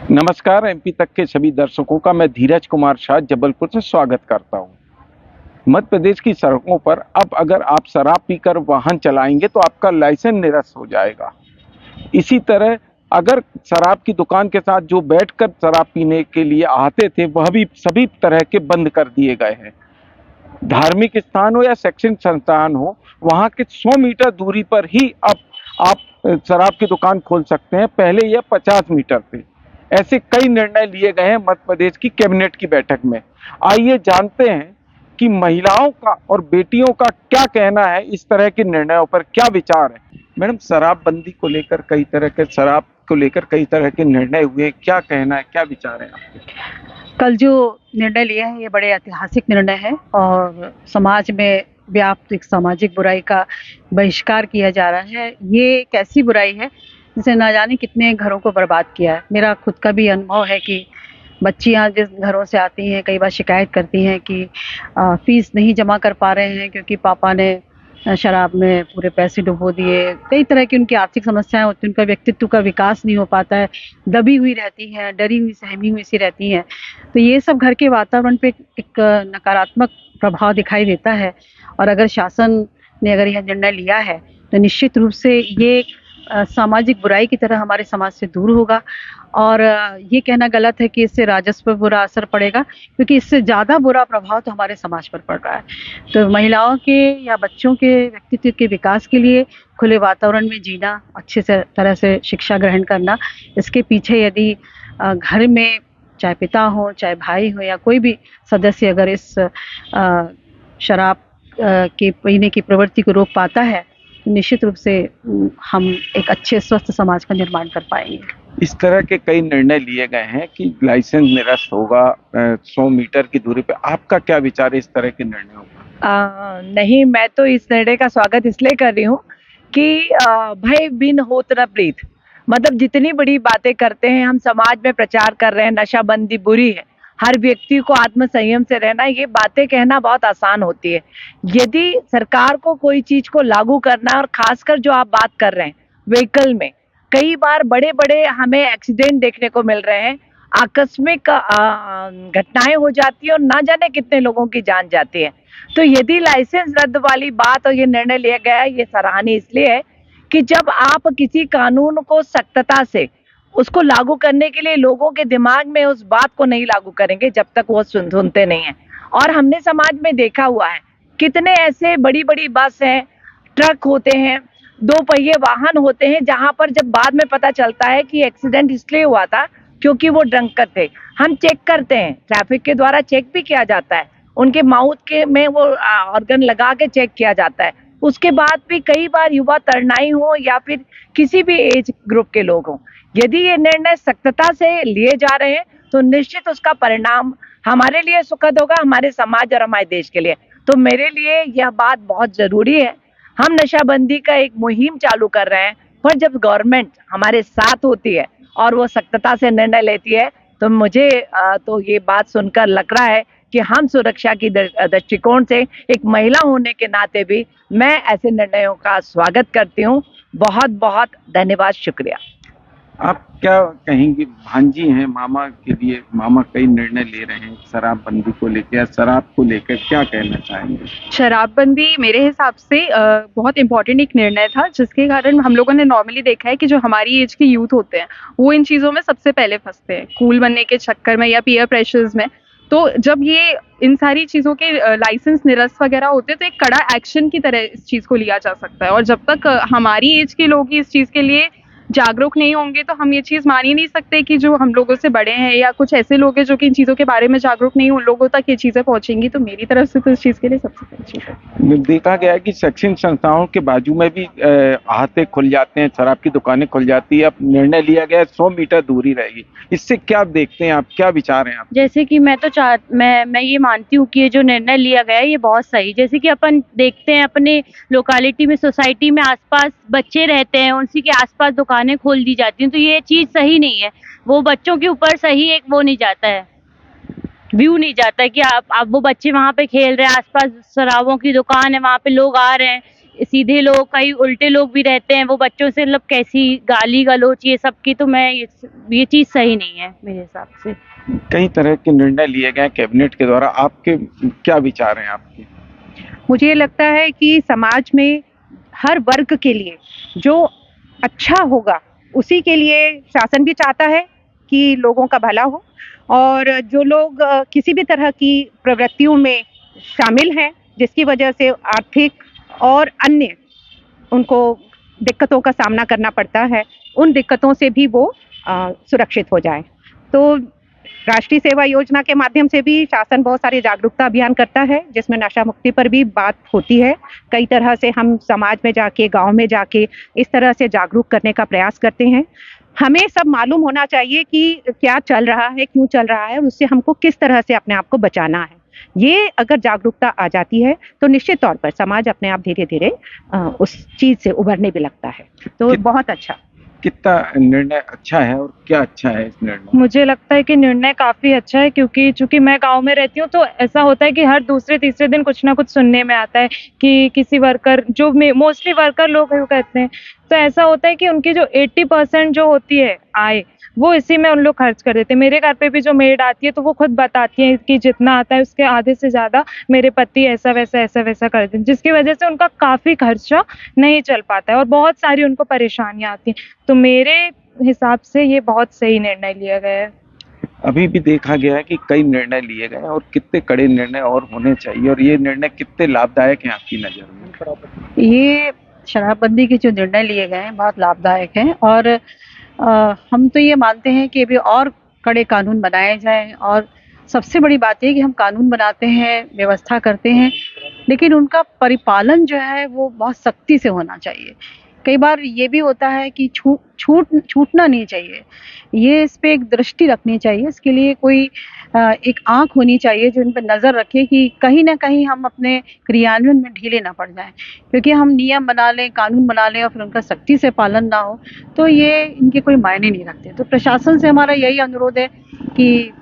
नमस्कार। एमपी तक के सभी दर्शकों का मैं धीरज कुमार शाह जबलपुर से स्वागत करता हूं। मध्य प्रदेश की सड़कों पर अब अगर आप शराब पीकर वाहन चलाएंगे तो आपका लाइसेंस निरस्त हो जाएगा। इसी तरह अगर शराब की दुकान के साथ जो बैठकर शराब पीने के लिए आते थे वह भी सभी तरह के बंद कर दिए गए हैं। धार्मिक स्थान हो या शैक्षणिक संस्थान हो, वहां के 100 मीटर दूरी पर ही अब आप शराब की दुकान खोल सकते हैं। पहले यह 50 मीटर थे। ऐसे कई निर्णय लिए गए हैं मध्य प्रदेश की कैबिनेट की बैठक में। आइए जानते हैं कि महिलाओं का और बेटियों का क्या कहना है, इस तरह के निर्णयों पर क्या विचार है। मैडम, शराबबंदी को लेकर कई तरह के निर्णय हुए, क्या कहना है, क्या विचार है आपके? कल जो निर्णय लिया है ये बड़े ऐतिहासिक निर्णय है और समाज में व्याप्त एक सामाजिक बुराई का बहिष्कार किया जा रहा है। ये एक ऐसी बुराई है जिसे ना जाने कितने घरों को बर्बाद किया है। मेरा खुद का भी अनुभव है कि बच्चियां जिस घरों से आती हैं कई बार शिकायत करती हैं कि फीस नहीं जमा कर पा रहे हैं क्योंकि पापा ने शराब में पूरे पैसे डुबो दिए। कई तरह की उनकी आर्थिक समस्याएं होती हैं, उनका व्यक्तित्व का विकास नहीं हो पाता है, दबी हुई रहती हैं, डरी हुई सहमी हुई सी रहती हैं। तो ये सब घर के वातावरण पे एक नकारात्मक प्रभाव दिखाई देता है। और अगर शासन ने अगर यह निर्णय लिया है तो निश्चित रूप से ये सामाजिक बुराई की तरह हमारे समाज से दूर होगा। और ये कहना गलत है कि इससे राजस्व पर बुरा असर पड़ेगा, क्योंकि इससे ज़्यादा बुरा प्रभाव तो हमारे समाज पर पड़ रहा है। तो महिलाओं के या बच्चों के व्यक्तित्व के विकास के लिए खुले वातावरण में जीना, अच्छे से तरह से शिक्षा ग्रहण करना, इसके पीछे यदि घर में चाहे पिता हो चाहे भाई हो या कोई भी सदस्य अगर इस शराब के पीने की प्रवृत्ति को रोक पाता है तो निश्चित रूप से हम एक अच्छे स्वस्थ समाज का निर्माण कर पाएंगे। इस तरह के कई निर्णय लिए गए हैं कि लाइसेंस निरस्त होगा 100 मीटर की दूरी पे। आपका क्या विचार है इस तरह के निर्णयों पर? नहीं, मैं तो इस निर्णय का स्वागत इसलिए कर रही हूँ कि भय बिन होत न प्रीत। मतलब जितनी बड़ी बातें करते हैं हम, समाज में प्रचार कर रहे हैं नशाबंदी बुरी है, हर व्यक्ति को आत्म संयम से रहना, ये बातें कहना बहुत आसान होती है। यदि सरकार को कोई चीज को लागू करना है, और खासकर जो आप बात कर रहे हैं व्हीकल में, कई बार बड़े बड़े हमें एक्सीडेंट देखने को मिल रहे हैं, आकस्मिक घटनाएं हो जाती है और ना जाने कितने लोगों की जान जाती है। तो यदि लाइसेंस रद्द वाली बात और ये निर्णय लिया गया है, ये सराहनीय इसलिए है कि जब आप किसी कानून को सख्तता से उसको लागू करने के लिए लोगों के दिमाग में उस बात को नहीं लागू करेंगे जब तक वो सुनते नहीं है। और हमने समाज में देखा हुआ है कितने ऐसे बड़ी बड़ी बस हैं, ट्रक होते हैं, दो पहिए वाहन होते हैं, जहां पर जब बाद में पता चलता है कि एक्सीडेंट इसलिए हुआ था क्योंकि वो ड्रंकर थे। हम चेक करते हैं, ट्रैफिक के द्वारा चेक भी किया जाता है, उनके माउथ के में वो ऑर्गन लगा के चेक किया जाता है। उसके बाद भी कई बार युवा तरुणाई हो या फिर किसी भी एज ग्रुप के लोग हों, यदि ये निर्णय सख्तता से लिए जा रहे हैं तो निश्चित उसका परिणाम हमारे लिए सुखद होगा, हमारे समाज और हमारे देश के लिए। तो मेरे लिए यह बात बहुत जरूरी है। हम नशाबंदी का एक मुहिम चालू कर रहे हैं, पर जब गवर्नमेंट हमारे साथ होती है और वो सख्तता से निर्णय लेती है तो मुझे तो ये बात सुनकर लग रहा है कि हम सुरक्षा की दृष्टिकोण से एक महिला होने के नाते भी मैं ऐसे निर्णयों का स्वागत करती हूँ। बहुत बहुत धन्यवाद, शुक्रिया। आप क्या कहेंगी? भांजी हैं, मामा के लिए मामा कई निर्णय ले रहे हैं शराबबंदी को लेकर या शराब को लेकर, क्या कहना चाहेंगे? शराबबंदी मेरे हिसाब से बहुत इम्पोर्टेंट एक निर्णय था, जिसके कारण हम लोगों ने नॉर्मली देखा है कि जो हमारी एज के यूथ होते हैं वो इन चीज़ों में सबसे पहले फंसते हैं, कूल बनने के चक्कर में या पीयर प्रेशर्स में। तो जब ये इन सारी चीज़ों के लाइसेंस निरस्त वगैरह होते हैं तो एक कड़ा एक्शन की तरह इस चीज़ को लिया जा सकता है। और जब तक हमारी एज के लोग ही इस चीज़ के लिए जागरूक नहीं होंगे तो हम ये चीज़ मान ही नहीं सकते कि जो हम लोगों से बड़े हैं या कुछ ऐसे लोग हैं जो कि इन चीज़ों के बारे में जागरूक नहीं, उन लोगों तक ये चीज़ें पहुंचेंगी। तो मेरी तरफ से तो इस चीज़ के लिए सबसे पहली चीज़ है। देखा गया है कि शैक्षणिक संस्थाओं के बाजू में भी अहाते खुल जाते हैं, शराब की दुकानें खुल जाती है। अब निर्णय लिया गया है 100 मीटर दूरी रहेगी, इससे क्या देखते हैं आप, क्या विचार हैं आप? जैसे कि मैं ये मानती हूँ कि ये जो निर्णय लिया गया है ये बहुत सही। जैसे कि अपन देखते हैं अपने लोकेलिटी में, सोसाइटी में आसपास बच्चे रहते हैं, उसी के आसपास दुकानें खोल दी जाती हैं, तो ये चीज़ सही नहीं है। वो बच्चों के ऊपर सही एक वो नहीं जाता है, व्यू नहीं जाता है कि आप वो बच्चे वहाँ पे खेल रहे हैं, आसपास शराबों की दुकान है, वहाँ पे लोग आ रहे हैं, सीधे लोग, कई उल्टे लोग भी रहते हैं, वो बच्चों से मतलब कैसी गाली गलौच ये सब की, तो मैं ये चीज़ सही नहीं है मेरे हिसाब से। कई तरह के निर्णय लिए गए कैबिनेट के द्वारा, आपके क्या विचार हैं आपके? मुझे ये लगता है कि समाज में हर वर्ग के लिए जो अच्छा होगा उसी के लिए शासन भी चाहता है कि लोगों का भला हो, और जो लोग किसी भी तरह की प्रवृत्तियों में शामिल हैं जिसकी वजह से आर्थिक और अन्य उनको दिक्कतों का सामना करना पड़ता है, उन दिक्कतों से भी वो सुरक्षित हो जाए। तो राष्ट्रीय सेवा योजना के माध्यम से भी शासन बहुत सारे जागरूकता अभियान करता है जिसमें नशा मुक्ति पर भी बात होती है। कई तरह से हम समाज में जाके, गांव में जाके इस तरह से जागरूक करने का प्रयास करते हैं। हमें सब मालूम होना चाहिए कि क्या चल रहा है, क्यों चल रहा है, और उससे हमको किस तरह से अपने आप को बचाना है। ये अगर जागरूकता आ जाती है तो निश्चित तौर पर समाज अपने आप धीरे धीरे उस चीज से उभरने भी लगता है। तो बहुत अच्छा। कितना निर्णय अच्छा है और क्या अच्छा है इस निर्णय? मुझे लगता है कि निर्णय काफ़ी अच्छा है, क्योंकि चूंकि मैं गांव में रहती हूँ, तो ऐसा होता है कि हर दूसरे तीसरे दिन कुछ ना कुछ सुनने में आता है कि किसी वर्कर, जो मोस्टली वर्कर लोग हैं वो कहते हैं, तो ऐसा होता है कि उनकी जो 80% जो होती है आय, वो इसी में उन लोग खर्च कर देते हैं। मेरे घर पे भी जो मेड आती है तो वो खुद बताती है कि जितना आता है उसके आधे से ज़्यादा मेरे पति ऐसा वैसा कर देते हैं, जिसकी वजह से उनका काफ़ी खर्चा नहीं चल पाता है और बहुत सारी उनको परेशानियाँ आती हैं। तो मेरे हिसाब से ये बहुत सही निर्णय लिया गया है। अभी भी देखा गया है कि कई निर्णय लिए गए हैं और कितने कड़े निर्णय और होने चाहिए, और ये निर्णय कितने लाभदायक हैं आपकी नज़र में? ये शराबबंदी के जो निर्णय लिए गए हैं बहुत लाभदायक हैं, और हम तो ये मानते हैं कि अभी और कड़े कानून बनाए जाएं। और सबसे बड़ी बात ये कि हम कानून बनाते हैं, व्यवस्था करते हैं, लेकिन उनका परिपालन जो है वो बहुत सख्ती से होना चाहिए। कई बार ये भी होता है कि छूटना नहीं चाहिए, ये इस पे एक दृष्टि रखनी चाहिए। इसके लिए कोई एक आंख होनी चाहिए जो इन पर नज़र रखे कि कहीं ना कहीं हम अपने क्रियान्वयन में ढीले ना पड़ जाएं। क्योंकि हम नियम बना लें, कानून बना लें और फिर उनका सख्ती से पालन ना हो तो ये इनके कोई मायने नहीं रखते। तो प्रशासन से हमारा यही अनुरोध है कि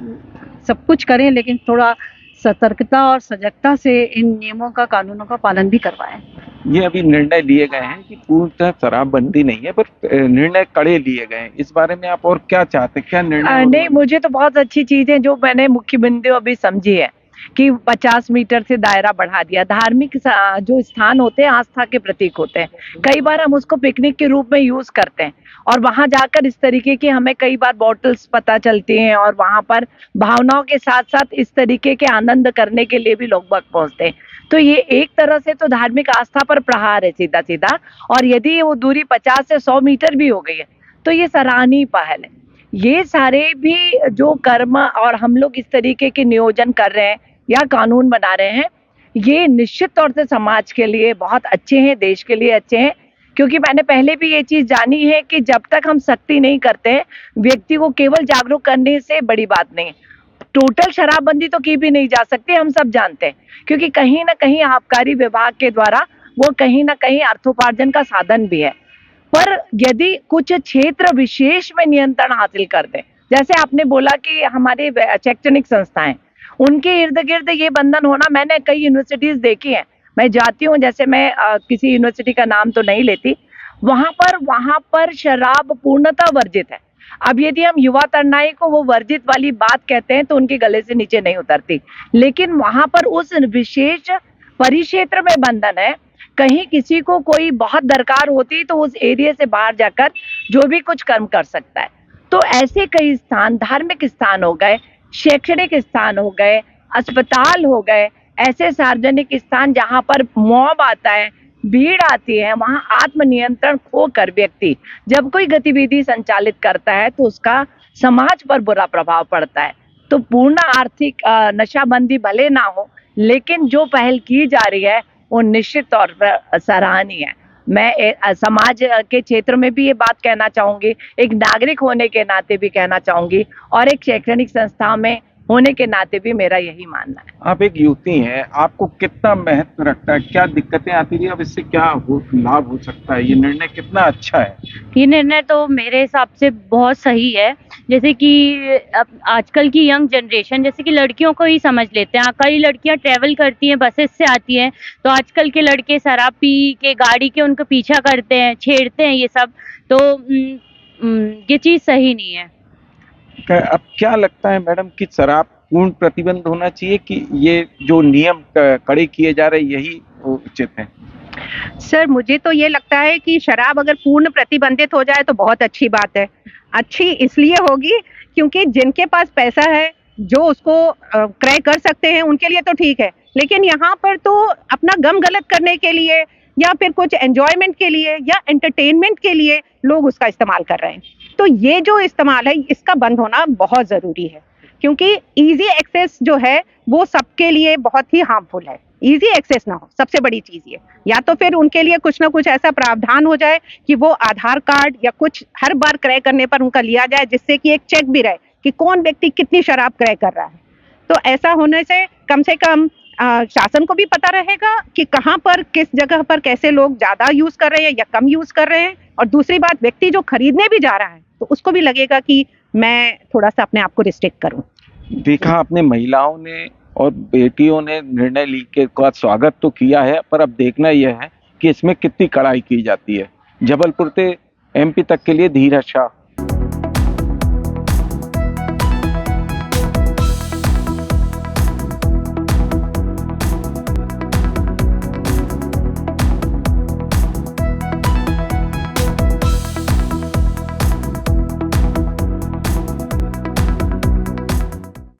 सब कुछ करें, लेकिन थोड़ा सतर्कता और सजगता से इन नियमों का, कानूनों का पालन भी करवाएं। ये अभी निर्णय लिए गए हैं कि पूर्णतः शराबबंदी नहीं है, पर निर्णय कड़े लिए गए हैं। इस बारे में आप और क्या चाहते हैं, क्या निर्णय? नहीं, मुझे तो बहुत अच्छी चीज है जो मैंने मुख्य बिंदु अभी समझी है कि 50 मीटर से दायरा बढ़ा दिया। धार्मिक जो स्थान होते हैं आस्था के प्रतीक होते हैं, कई बार हम उसको पिकनिक के रूप में यूज करते हैं और वहां जाकर इस तरीके की हमें कई बार बॉटल्स पता चलती हैं और वहां पर भावनाओं के साथ साथ इस तरीके के आनंद करने के लिए भी लोग बाग पहुंचते हैं। तो ये एक तरह से तो धार्मिक आस्था पर प्रहार है सीधा सीधा, और यदि वो दूरी 50 से 100 मीटर भी हो गई है तो ये सराहनीय पहल है। ये सारे भी जो कर्म और हम लोग इस तरीके के नियोजन कर रहे हैं या कानून बना रहे हैं, ये निश्चित तौर से समाज के लिए बहुत अच्छे हैं, देश के लिए अच्छे हैं। क्योंकि मैंने पहले भी ये चीज जानी है कि जब तक हम सख्ती नहीं करते हैं, व्यक्ति को केवल जागरूक करने से बड़ी बात नहीं, टोटल शराबबंदी तो की भी नहीं जा सकती, हम सब जानते हैं। क्योंकि कहीं ना कहीं आबकारी विभाग के द्वारा वो कहीं ना कहीं अर्थोपार्जन का साधन भी है। पर यदि कुछ क्षेत्र विशेष में नियंत्रण हासिल कर दें, जैसे आपने बोला कि हमारे शैक्षणिक संस्थाएं, उनके इर्द गिर्द ये बंधन होना, मैंने कई यूनिवर्सिटीज देखी हैं, मैं जाती हूँ, जैसे मैं किसी यूनिवर्सिटी का नाम तो नहीं लेती, वहां पर शराब पूर्णतः वर्जित है। अब यदि हम युवा तरुणाई को वो वर्जित वाली बात कहते हैं तो उनके गले से नीचे नहीं उतरती, लेकिन वहां पर उस विशेष परिक्षेत्र में बंधन है। कहीं किसी को कोई बहुत दरकार होती तो उस एरिया से बाहर जाकर जो भी कुछ कर्म कर सकता है। तो ऐसे कई स्थान, धार्मिक स्थान हो गए, शैक्षणिक स्थान हो गए, अस्पताल हो गए, ऐसे सार्वजनिक स्थान जहां पर मॉब आता है, भीड़ आती है, वहां आत्मनियंत्रण खोकर व्यक्ति जब कोई गतिविधि संचालित करता है तो उसका समाज पर बुरा प्रभाव पड़ता है। तो पूर्ण आर्थिक नशाबंदी भले ना हो, लेकिन जो पहल की जा रही है वो निश्चित तौर पर सराहनीय है। मैं समाज के क्षेत्र में भी ये बात कहना चाहूंगी, एक नागरिक होने के नाते भी कहना चाहूंगी, और एक शैक्षणिक संस्था में होने के नाते भी मेरा यही मानना है। आप एक युवती हैं, आपको कितना महत्व रखता है, क्या दिक्कतें आती रही, अब इससे क्या लाभ हो सकता है, ये निर्णय कितना अच्छा है? ये निर्णय तो मेरे हिसाब से बहुत सही है। जैसे कि अब आजकल की यंग जनरेशन, जैसे कि लड़कियों को ही समझ लेते हैं, कई लड़कियां ट्रैवल करती हैं, बसेस से आती हैं, तो आजकल के लड़के शराब पी के गाड़ी के उनका पीछा करते हैं, छेड़ते हैं, ये सब तो ये चीज़ सही नहीं है। अब क्या लगता है मैडम कि शराब पूर्ण प्रतिबंध होना चाहिए कि ये जो नियम कड़े किए जा रहे हैं यही उचित है? सर, मुझे तो ये लगता है कि शराब अगर पूर्ण प्रतिबंधित हो जाए तो बहुत अच्छी बात है। अच्छी इसलिए होगी क्योंकि जिनके पास पैसा है, जो उसको क्रय कर सकते हैं, उनके लिए तो ठीक है। लेकिन यहाँ पर तो अपना गम गलत करने के लिए या फिर कुछ एंजॉयमेंट के लिए या एंटरटेनमेंट के लिए लोग उसका इस्तेमाल कर रहे हैं। तो ये जो इस्तेमाल है, इसका बंद होना बहुत ज़रूरी है, क्योंकि इजी एक्सेस जो है वो सबके लिए बहुत ही हार्मफुल है। इजी एक्सेस ना हो, सबसे बड़ी चीज़ ये। या तो फिर उनके लिए कुछ ना कुछ ऐसा प्रावधान हो जाए कि वो आधार कार्ड या कुछ हर बार क्रय करने पर उनका लिया जाए, जिससे कि एक चेक भी रहे कि कौन व्यक्ति कितनी शराब क्रय कर रहा है। तो ऐसा होने से कम शासन को भी पता रहेगा कि कहाँ पर, किस जगह पर कैसे लोग ज़्यादा यूज़ कर रहे हैं या कम यूज़ कर रहे हैं। और दूसरी बात, व्यक्ति जो खरीदने भी जा रहा है तो उसको भी लगेगा कि मैं थोड़ा सा अपने आप को रिस्ट्रिक्ट करूं। देखा आपने, महिलाओं ने और बेटियों ने निर्णय लेने का स्वागत तो किया है, पर अब देखना यह है कि इसमें कितनी कड़ाई की जाती है। जबलपुर से MP तक के लिए धीरज शाह।